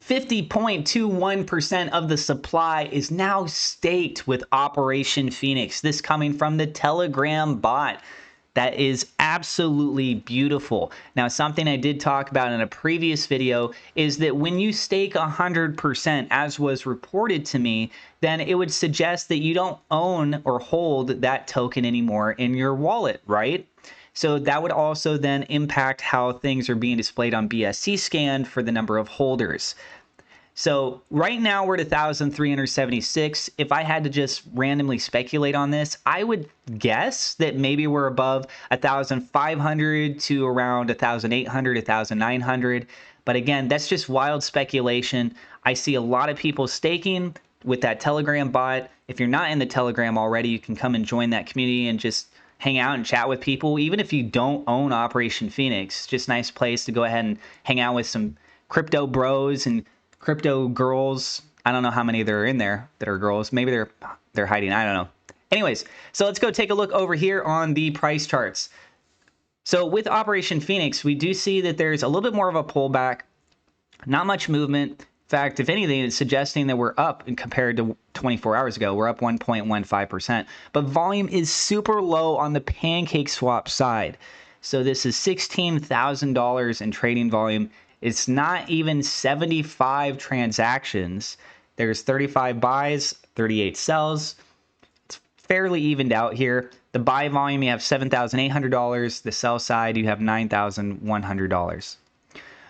50.21% of the supply is now staked with Operation Phoenix. This coming from the Telegram bot. That is absolutely beautiful. Now, something I did talk about in a previous video is that when you stake 100%, as was reported to me, then it would suggest that you don't own or hold that token anymore in your wallet, right? So that would also then impact how things are being displayed on BSC scan for the number of holders. So right now we're at 1,376. If I had to just randomly speculate on this, I would guess that maybe we're above 1,500 to around 1,800, 1,900. But again, that's just wild speculation. I see a lot of people staking with that Telegram bot. If you're not in the Telegram already, you can come and join that community and just hang out and chat with people. Even if you don't own Operation Phoenix, just a nice place to go ahead and hang out with some crypto bros and crypto girls. I don't know how many there are in there that are girls. Maybe they're hiding. I don't know. Anyways, so let's go take a look over here on the price charts. So with Operation Phoenix, we do see that there's a little bit more of a pullback, not much movement. In fact, if anything, it's suggesting that we're up compared to 24 hours ago. We're up 1.15%, but volume is super low on the pancake swap side. So this is $16,000 in trading volume. It's not even 75 transactions. There's 35 buys, 38 sells. It's fairly evened out here. The buy volume, you have $7,800. The sell side, you have $9,100.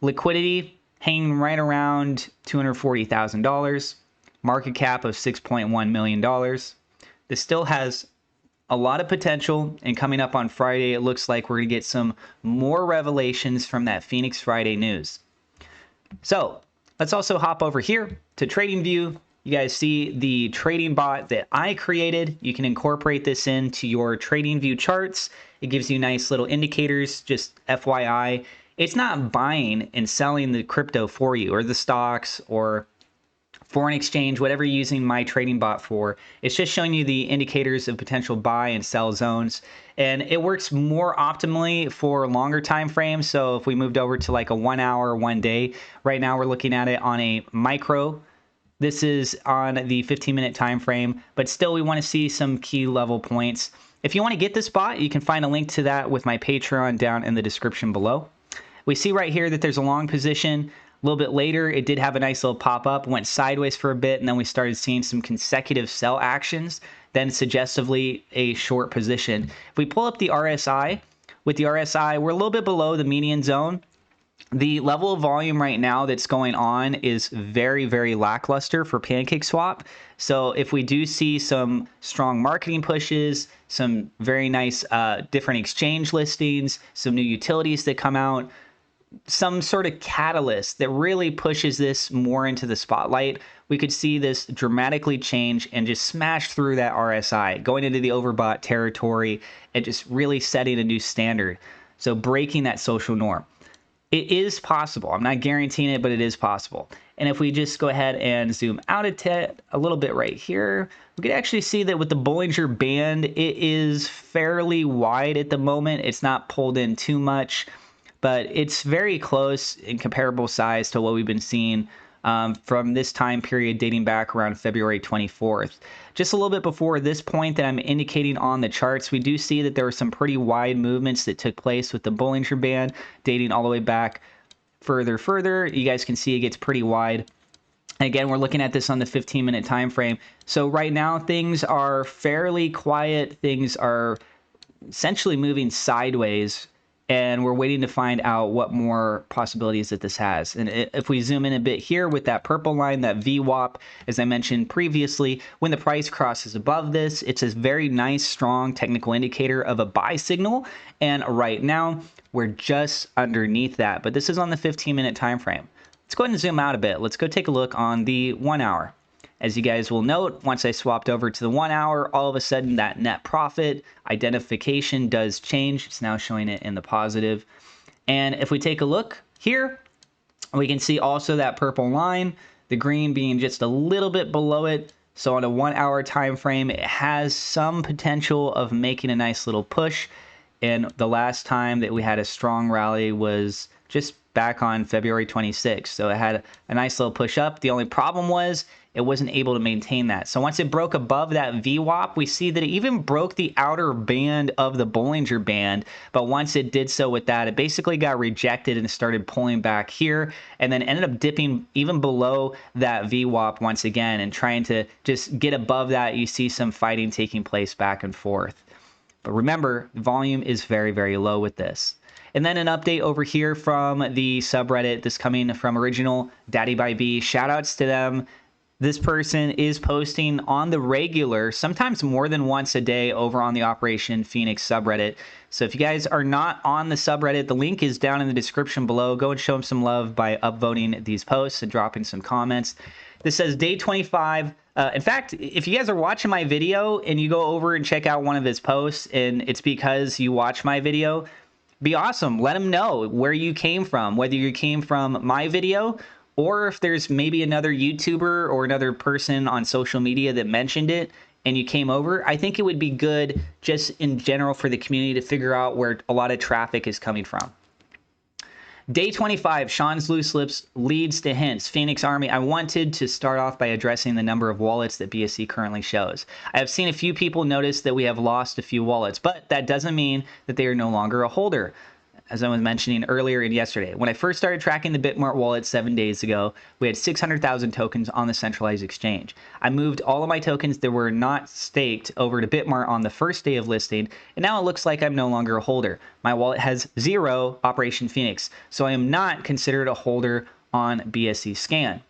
Liquidity hanging right around $240,000. Market cap of $6.1 million. This still has a lot of potential, and coming up on Friday, it looks like we're going to get some more revelations from that Phoenix Friday news. So let's also hop over here to TradingView. You guys see the trading bot that I created. You can incorporate this into your TradingView charts. It gives you nice little indicators, just FYI. It's not buying and selling the crypto for you, or the stocks, or foreign exchange, whatever you're using my trading bot for. It's just showing you the indicators of potential buy and sell zones. And it works more optimally for longer time frames. So if we moved over to like a 1 hour, 1 day, right now we're looking at it on a micro. This is on the 15-minute time frame, but still we want to see some key level points. If you want to get this bot, you can find a link to that with my Patreon down in the description below. We see right here that there's a long position. A little bit later, it did have a nice little pop-up, went sideways for a bit, and then we started seeing some consecutive sell actions, then suggestively a short position. If we pull up the RSI, with the RSI, we're a little bit below the median zone. The level of volume right now that's going on is very, very lackluster for PancakeSwap. So if we do see some strong marketing pushes, some very nice different exchange listings, some new utilities that come out, some sort of catalyst that really pushes this more into the spotlight, we could see this dramatically change and just smash through that RSI, going into the overbought territory and just really setting a new standard. So breaking that social norm. It is possible. I'm not guaranteeing it, but it is possible. And if we just go ahead and zoom out a little bit right here, we could actually see that with the Bollinger Band, it is fairly wide at the moment. It's not pulled in too much, but it's very close in comparable size to what we've been seeing from this time period dating back around February 24th. Just a little bit before this point that I'm indicating on the charts, we do see that there were some pretty wide movements that took place with the Bollinger Band dating all the way back further. You guys can see it gets pretty wide. Again, we're looking at this on the 15-minute time frame. So right now, things are fairly quiet. Things are essentially moving sideways, and we're waiting to find out what more possibilities that this has. And if we zoom in a bit here with that purple line, that VWAP, as I mentioned previously, when the price crosses above this, it's a very nice, strong technical indicator of a buy signal. And right now, we're just underneath that. But this is on the 15-minute time frame. Let's go ahead and zoom out a bit. Let's go take a look on the 1 hour. As you guys will note, once I swapped over to the 1 hour, all of a sudden that net profit identification does change. It's now showing it in the positive. And if we take a look here, we can see also that purple line, the green being just a little bit below it. So on a 1 hour time frame, it has some potential of making a nice little push. And the last time that we had a strong rally was just back on February 26th. So it had a nice little push up. The only problem was it wasn't able to maintain that. So once it broke above that VWAP, we see that it even broke the outer band of the Bollinger Band. But once it did so with that, it basically got rejected and started pulling back here, and then ended up dipping even below that VWAP once again and trying to just get above that. You see some fighting taking place back and forth. But remember, volume is very, very low with this. And then an update over here from the subreddit, this coming from Original Daddy by B. Shout outs to them. This person is posting on the regular, sometimes more than once a day, over on the Operation Phoenix subreddit. So if you guys are not on the subreddit, the link is down in the description below. Go and show them some love by upvoting these posts and dropping some comments. This says day 25. In fact, if you guys are watching my video and you go over and check out one of his posts and it's because you watch my video, be awesome. Let him know where you came from, whether you came from my video or if there's maybe another YouTuber or another person on social media that mentioned it and you came over. I think it would be good just in general for the community to figure out where a lot of traffic is coming from. Day 25, Sean's Loose Lips leads to hints. Phoenix Army, I wanted to start off by addressing the number of wallets that BSC currently shows. I have seen a few people notice that we have lost a few wallets, but that doesn't mean that they are no longer a holder. As I was mentioning earlier and yesterday, when I first started tracking the Bitmart wallet 7 days ago, we had 600,000 tokens on the centralized exchange. I moved all of my tokens that were not staked over to Bitmart on the first day of listing, and now it looks like I'm no longer a holder. My wallet has 0 Operation Phoenix, so I am not considered a holder on BSC Scan.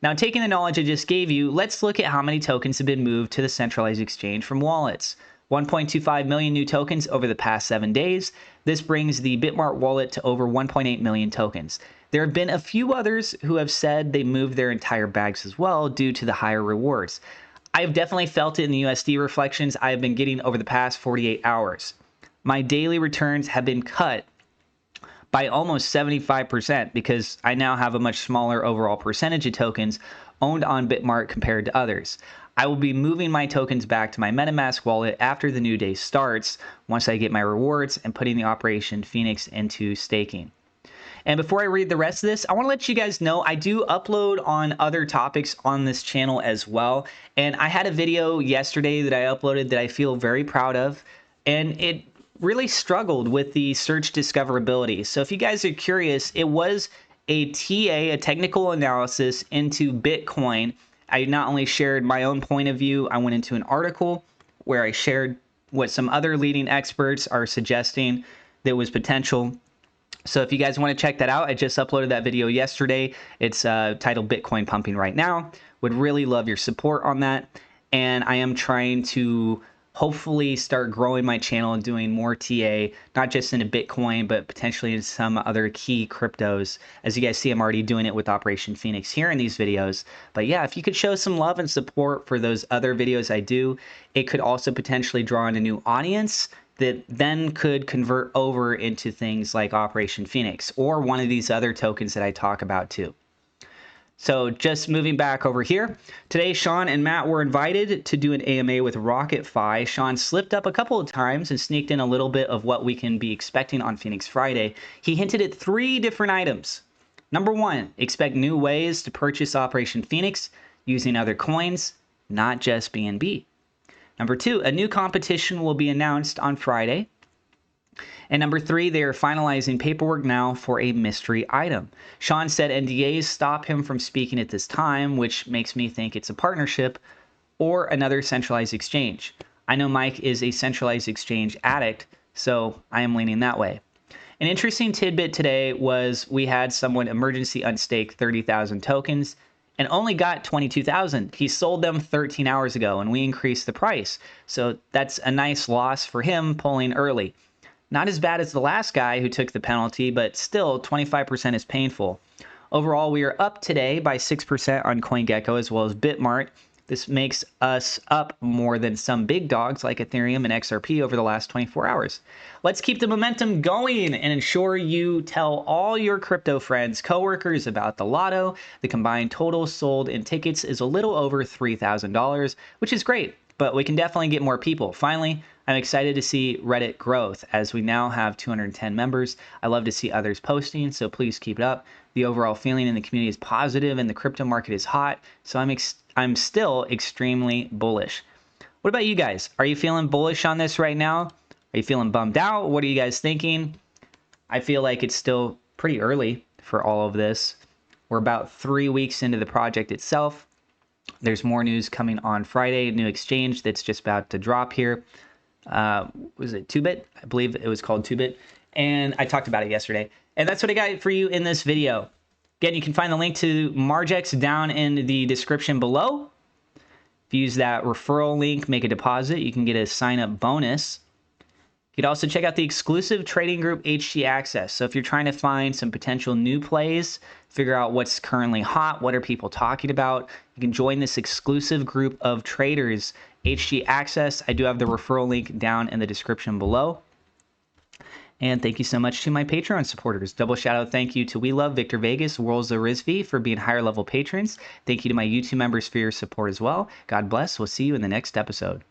Now, taking the knowledge I just gave you, let's look at how many tokens have been moved to the centralized exchange from wallets. 1.25 million new tokens over the past 7 days. This brings the Bitmart wallet to over 1.8 million tokens. There have been a few others who have said they moved their entire bags as well due to the higher rewards. I have definitely felt it in the USD reflections I have been getting over the past 48 hours. My daily returns have been cut by almost 75% because I now have a much smaller overall percentage of tokens owned on Bitmart compared to others. I will be moving my tokens back to my MetaMask wallet after the new day starts, once I get my rewards and putting the Operation Phoenix into staking. And before I read the rest of this, I want to let you guys know I do upload on other topics on this channel as well. And I had a video yesterday that I uploaded that I feel very proud of, and it really struggled with the search discoverability. So if you guys are curious, it was a TA, a technical analysis into Bitcoin. I not only shared my own point of view, I went into an article where I shared what some other leading experts are suggesting that was potential. So if you guys want to check that out, I just uploaded that video yesterday. It's titled Bitcoin Pumping Right Now. Would really love your support on that. And I am trying to hopefully start growing my channel and doing more TA, not just into Bitcoin, but potentially in some other key cryptos. As you guys see, I'm already doing it with Operation Phoenix here in these videos. But yeah, if you could show some love and support for those other videos I do, it could also potentially draw in a new audience that then could convert over into things like Operation Phoenix or one of these other tokens that I talk about too. So just moving back over here, today Sean and Matt were invited to do an AMA with RocketFi. Sean slipped up a couple of times and sneaked in a little bit of what we can be expecting on Phoenix Friday. He hinted at 3 different items. Number 1, expect new ways to purchase Operation Phoenix using other coins, not just BNB. Number 2, a new competition will be announced on Friday. And number 3, they are finalizing paperwork now for a mystery item. Sean said NDAs stop him from speaking at this time, which makes me think it's a partnership or another centralized exchange. I know Mike is a centralized exchange addict, so I am leaning that way. An interesting tidbit today was we had someone emergency unstake 30,000 tokens and only got 22,000. He sold them 13 hours ago and we increased the price. So that's a nice loss for him pulling early. Not as bad as the last guy who took the penalty, but still 25% is painful. Overall, we are up today by 6% on CoinGecko as well as Bitmart. This makes us up more than some big dogs like Ethereum and XRP over the last 24 hours. Let's keep the momentum going and ensure you tell all your crypto friends, coworkers about the lotto. The combined total sold in tickets is a little over $3,000, which is great. but we can definitely get more people. Finally, I'm excited to see Reddit growth as we now have 210 members. I love to see others posting, so please keep it up. The overall feeling in the community is positive and the crypto market is hot, so I'm still extremely bullish. What about you guys? Are you feeling bullish on this right now? Are you feeling bummed out? What are you guys thinking? I feel like it's still pretty early for all of this. We're about 3 weeks into the project itself. There's more news coming on Friday, new exchange that's just about to drop here. Was it 2bit? I believe it was called 2bit. And I talked about it yesterday. And that's what I got for you in this video. Again, you can find the link to Margex down in the description below. If you use that referral link, make a deposit, you can get a sign-up bonus. You could also check out the exclusive trading group HG Access. So if you're trying to find some potential new plays, figure out what's currently hot, what are people talking about, you can join this exclusive group of traders, HG Access. I do have the referral link down in the description below. And thank you so much to my Patreon supporters. Double shout out thank you to We Love, Victor Vegas, Worlds of Rizvi for being higher level patrons. Thank you to my YouTube members for your support as well. God bless. We'll see you in the next episode.